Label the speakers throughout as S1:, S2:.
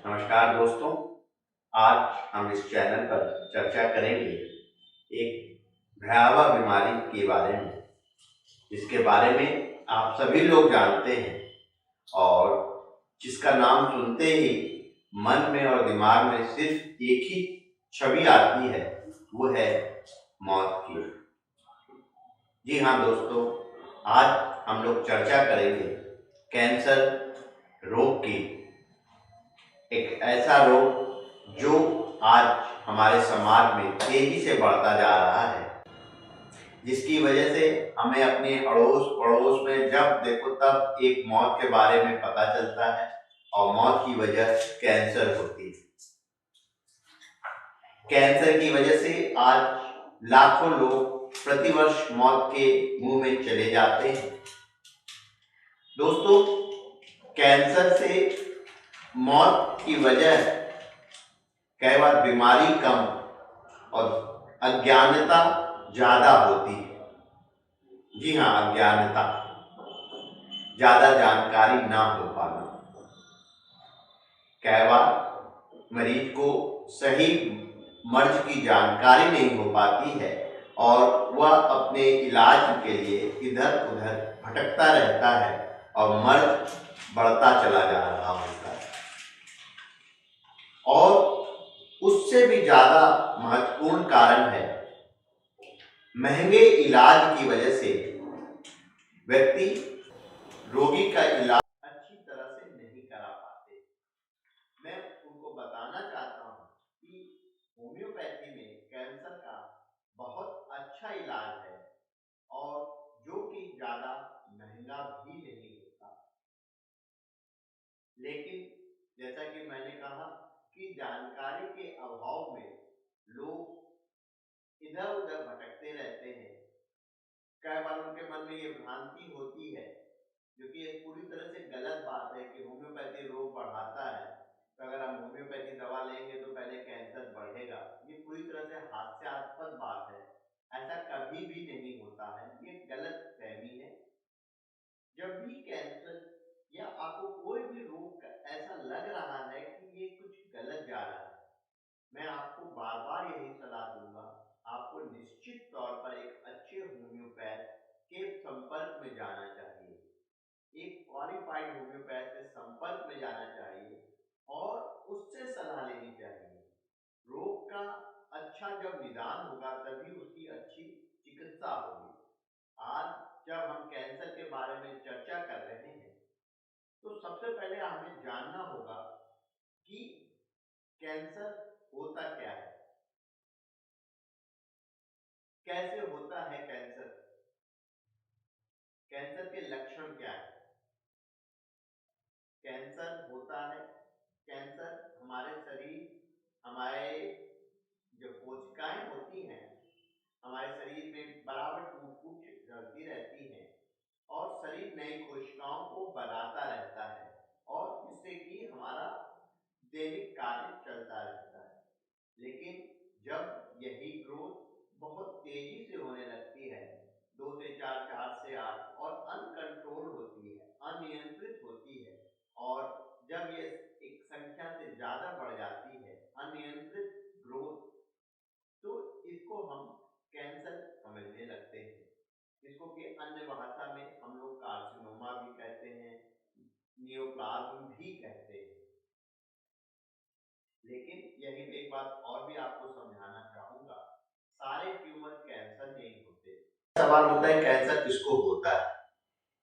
S1: नमस्कार दोस्तों। आज हम इस चैनल पर चर्चा करेंगे एक भयावह बीमारी के बारे में, जिसके बारे में आप सभी लोग जानते हैं और जिसका नाम सुनते ही मन में और दिमाग में सिर्फ एक ही छवि आती है, वो है मौत की। जी हाँ दोस्तों, आज हम लोग चर्चा करेंगे कैंसर रोग की। एक ऐसा रोग जो आज हमारे समाज में तेजी से बढ़ता जा रहा है, जिसकी वजह से हमें अपने अड़ोस पड़ोस में जब देखो तब एक मौत के बारे में पता चलता है और मौत की वजह कैंसर होती है। कैंसर की वजह से आज लाखों लोग प्रतिवर्ष मौत के मुंह में चले जाते हैं। दोस्तों, कैंसर से मौत की वजह कई बार बीमारी कम और अज्ञानता ज्यादा होती है। जी हाँ, अज्ञानता, ज्यादा जानकारी ना हो पाना। कई बार मरीज को सही मर्ज की जानकारी नहीं हो पाती है और वह अपने इलाज के लिए इधर उधर भटकता रहता है और मर्ज बढ़ता चला जा रहा होता है। और उससे भी ज्यादा महत्वपूर्ण कारण है, महंगे इलाज की वजह से व्यक्ति रोगी का इलाज अच्छी तरह से नहीं करा पाते। मैं उनको बताना चाहता हूं कि होम्योपैथी में कैंसर का बहुत अच्छा इलाज है और जो कि ज्यादा महंगा भी नहीं होता। लेकिन जैसा कि मैंने कहा कि जानकारी के अभाव में लोग इधर उधर भटकते रहते हैं। कई बार उनके मन में ये भ्रांति होती है, जो कि एक पूरी तरह से गलत बात है, कि होम्योपैथी रोग बढ़ाता है, तो अगर हम होम्योपैथी दवा लेंगे तो पहले कैंसर बढ़ेगा। ये पूरी तरह से हास्यास्पद बात है। ऐसा कभी भी नहीं होता है, ये गलत फहमी है। जब भी कैंसर या आपको कोई भी रोग ऐसा लग रहा है कि ये कुछ गलत जा रहा है, मैं आपको बार बार यही सलाह दूंगा, आपको निश्चित तौर पर एक अच्छे होम्योपैथ के संपर्क में जाना चाहिए। एक क्वालिफाइड होम्योपैथ से संपर्क में जाना चाहिए और उससे सलाह लेनी चाहिए। रोग का अच्छा जब निदान होगा तभी उसकी अच्छी चिकित्सा होगी। आज जब हम कैंसर के बारे में चर्चा कर रहे हैं, तो सबसे पहले हमें जानना होगा कि कैंसर होता क्या है, कैसे होता है कैंसर, कैंसर के लक्षण क्या है। कैंसर होता है, कैंसर हमारे शरीर, हमारे जो कोशिकाएं होती हैं हमारे शरीर में बराबर टूट फूट चलती रहती हैं और शरीर नई कोशिकाओं को बनाता रहता है, और जिससे कि हमारा दैनिक कार्य चलता रहता है। लेकिन जब यही ग्रोथ बहुत तेजी से होने लगती है, 2 से 4, 4 से 8, और अनकंट्रोल होती है, अनियंत्रित होती है, और जब ये एक संख्या से ज्यादा बढ़ जाती है, अनियंत्रित ग्रोथ, तो इसको हम कैंसर समझने लगते हैं। इसको कि अन्य भाषा में हम लोग कार्सिनोमा भी कहते हैं, नियोप्लाज्म भी कहते हैं। लेकिन यहीं पे एक बात और भी आपको समझाना चाहूंगा, सारे ट्यूमर कैंसर नहीं होते। सवाल होता है कैंसर किसको होता है।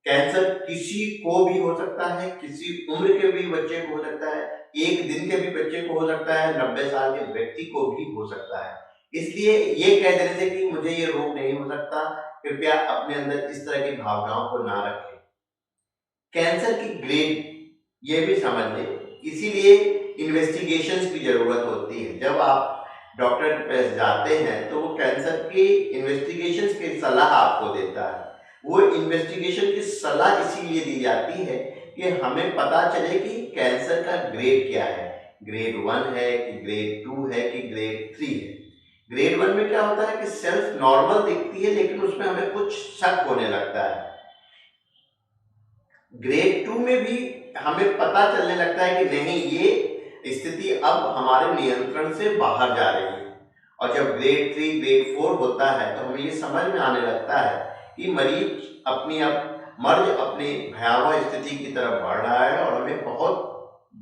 S1: कैंसर किसी को भी हो सकता है, किसी उम्र के भी बच्चे को हो सकता है, एक दिन के भी बच्चे को हो सकता है, 90 साल के व्यक्ति को भी हो सकता है। इसलिए ये कह देने से कि मुझे ये रोग नहीं हो सकता, कृपया अपने अंदर इस तरह की भावनाओं को ना रखें। कैंसर की ग्रेड ये भी समझ लें, इसीलिए इन्वेस्टिगेशंस की जरूरत होती है। जब आप डॉक्टर के पास जाते हैं तो वो कैंसर की इन्वेस्टिगेशंस की सलाह आपको देता है। वो इन्वेस्टिगेशन की सलाह इसीलिए दी जाती है कि हमें पता चले कि कैंसर का ग्रेड क्या है, ग्रेड 1 है कि ग्रेड 2 है कि ग्रेड 3 है। ग्रेड 1 में क्या होता है कि सेल्स नॉर्मल दिखती है, लेकिन उसमें हमें कुछ शक होने लगता है। ग्रेड 2 में भी हमें पता चलने लगता है कि नहीं, ये स्थिति अब हमारे नियंत्रण से बाहर जा रही है। और जब ग्रेड 3 ग्रेड 4 होता है तो हमें ये समझ में आने लगता है कि मर्ज अपनी भयावह स्थिति की तरफ बढ़ रहा है और हमें बहुत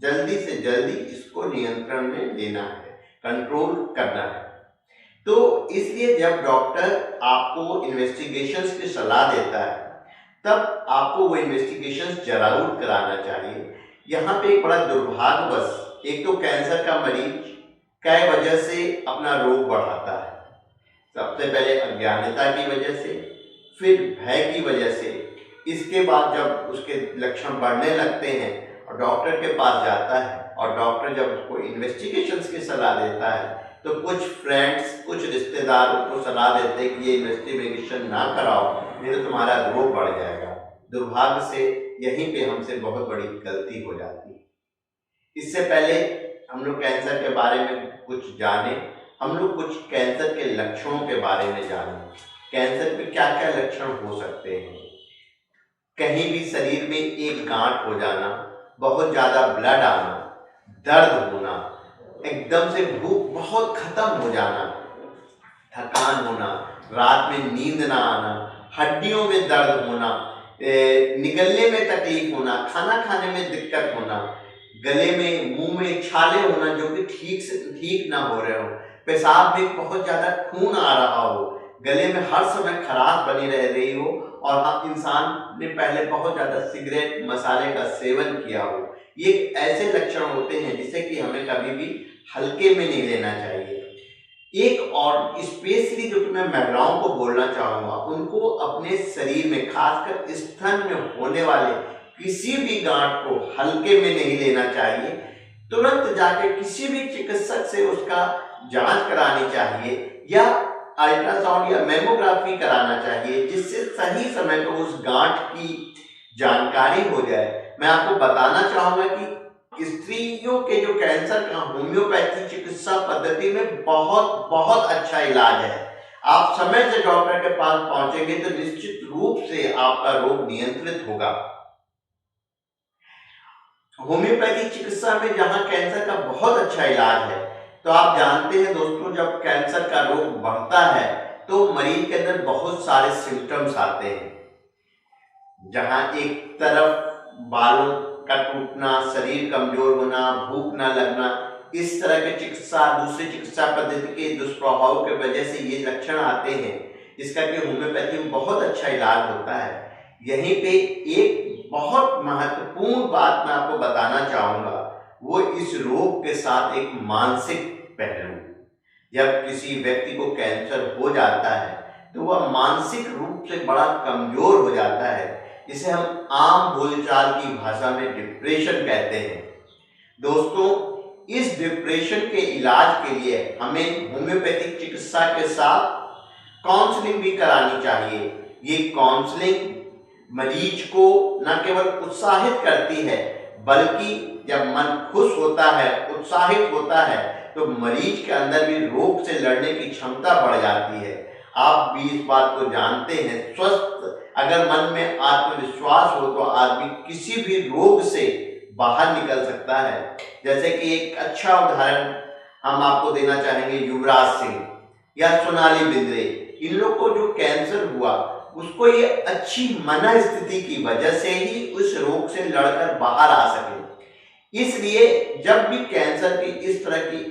S1: जल्दी से जल्दी इसको नियंत्रण में लेना है, कंट्रोल करना है। तो इसलिए जब डॉक्टर आपको इन्वेस्टिगेशंस की सलाह देता है तब आपको वो इन्वेस्टिगेशंस जरूर कराना चाहिए। यहाँ पे एक बड़ा दुर्भाग्यवश, एक तो कैंसर का मरीज कई वजह से अपना रोग बढ़ाता है। सबसे पहले अज्ञानता की वजह से, फिर भय की वजह से, इसके बाद जब उसके लक्षण बढ़ने लगते हैं और डॉक्टर के पास जाता है और डॉक्टर जब उसको इन्वेस्टिगेशंस की सलाह देता है तो कुछ फ्रेंड्स, कुछ रिश्तेदार उसको सलाह देते हैं कि ये इन्वेस्टिगेशन ना कराओ, नहीं तो तुम्हारा रोग बढ़ जाएगा। दुर्भाग्य से यहीं पे हमसे बहुत बड़ी गलती हो जाती है। इससे पहले हम लोग कैंसर के बारे में कुछ जाने, हम लोग कुछ कैंसर के लक्षणों के बारे में जाने। कैंसर के क्या क्या लक्षण हो सकते हैं? कहीं भी शरीर में एक गांठ हो जाना, बहुत ज्यादा ब्लड आना, दर्द होना, एकदम से भूख बहुत खत्म हो जाना, थकान होना, रात में नींद ना आना, हड्डियों में दर्द होना, निगलने में तकलीफ होना, खाना खाने में दिक्कत होना, गले में मुंह में छाले होना जो कि ठीक ना हो रहे हो, पेशाब में बहुत ज्यादा खून आ रहा हो, गले में हर समय खराश बनी रह रही हो और हम इंसान ने पहले बहुत ज्यादा सिगरेट मसाले का सेवन किया हो। ये ऐसे लक्षण होते हैं जिसे कि हमें कभी भी हल्के में नहीं लेना चाहिए। एक और स्पेशली जो कि मैं महिलाओं को बोलना चाहूंगा, उनको अपने शरीर में खासकर स्तन में होने वाले किसी भी गांठ को हल्के में नहीं लेना चाहिए। तुरंत जाके किसी भी चिकित्सक से उसका जांच करानी चाहिए या अल्ट्रासाउंड या मेमोग्राफी कराना चाहिए, जिससे सही समय पर उस गांठ की जानकारी हो जाए। मैं आपको बताना चाहूंगा कि स्त्रियों के जो कैंसर का होम्योपैथी चिकित्सा पद्धति में बहुत बहुत अच्छा इलाज है। आप समय से डॉक्टर के पास पहुंचेंगे तो निश्चित रूप से आपका रोग नियंत्रित होगा। होम्योपैथी चिकित्सा में जहां कैंसर का बहुत अच्छा इलाज है, तो आप जानते हैं दोस्तों, जब कैंसर का रोग बढ़ता है तो मरीज के अंदर बहुत सारे सिम्टम्स आते हैं। जहां एक तरफ बालों का टूटना, शरीर कमजोर होना, भूख ना लगना, इस तरह के दूसरी चिकित्सा पद्धति के दुष्प्रभाव के वजह से ये लक्षण आते हैं, जिसका कि होम्योपैथी में बहुत अच्छा इलाज होता है। यहीं पे एक बहुत महत्वपूर्ण बात मैं आपको बताना चाहूंगा, वो इस रोग के साथ एक मानसिक पहलू। जब किसी व्यक्ति को कैंसर हो जाता है तो वह मानसिक रूप से बड़ा कमजोर हो जाता है, जिसे हम आम बोलचाल की भाषा में डिप्रेशन कहते हैं। दोस्तों, इस डिप्रेशन के इलाज के लिए हमें होम्योपैथिक चिकित्सा के साथ काउंसलिंग भी करानी चाहिए। ये काउंसलिंग मरीज को न केवल उत्साहित करती है, बल्कि जब मन खुश होता है, उत्साहित होता है, तो मरीज के अंदर भी रोग से लड़ने की क्षमता बढ़ जाती है। आप भी इस बात को जानते हैं, स्वस्थ अगर मन में आत्मविश्वास हो तो आदमी किसी भी रोग से बाहर निकल सकता है। जैसे कि एक अच्छा उदाहरण हम आपको देना चाहेंगे, युवराज सिंह या सोनाली बिंद्रे। इन लोग को जो कैंसर हुआ, उसको ये अच्छी मन स्थिति की वजह से ही उस रोग से लड़कर बाहर आ सके। इसलिए जब भी कैंसर की इस तरह की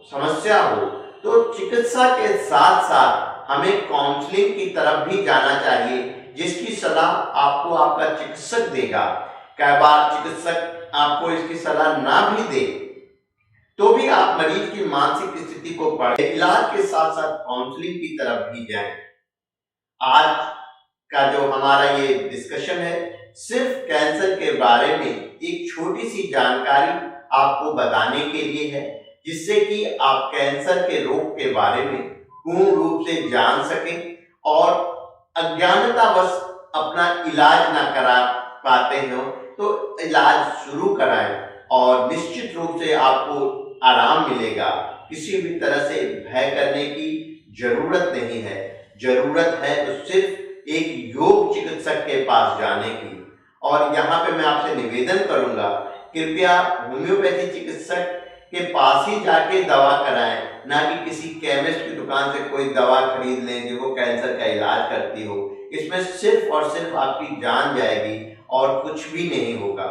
S1: समस्या हो तो चिकित्सा के साथ साथ हमें काउंसलिंग की तरफ भी जाना चाहिए, जिसकी सलाह आपको आपका चिकित्सक देगा। कई बार चिकित्सक आपको इसकी सलाह ना भी दे तो भी आप मरीज की मानसिक स्थिति को पढ़ें, इलाज के साथ साथ काउंसलिंग की तरफ भी जाएं। आज का जो हमारा ये डिस्कशन है, सिर्फ कैंसर के बारे में एक छोटी सी जानकारी आपको बताने के लिए है, जिससे कि आप कैंसर के रोग के बारे में पूर्ण रूप से जान सकें और अज्ञानतावश अपना इलाज ना करा पाते हो तो इलाज शुरू कराएं और निश्चित रूप से आपको आराम मिलेगा। किसी भी तरह से भय करने की जरूरत नहीं है। जरूरत है तो सिर्फ एक योग चिकित्सक के पास जाने की और यहाँ पे मैं आपसे निवेदन करूंगा, कृपया होम्योपैथी चिकित्सक के पास ही जाके दवा कराएं, ना कि किसी केमिस्ट की दुकान से कोई दवा खरीद लें जो वो कैंसर का इलाज करती हो। इसमें सिर्फ और सिर्फ आपकी जान जाएगी और कुछ भी नहीं होगा।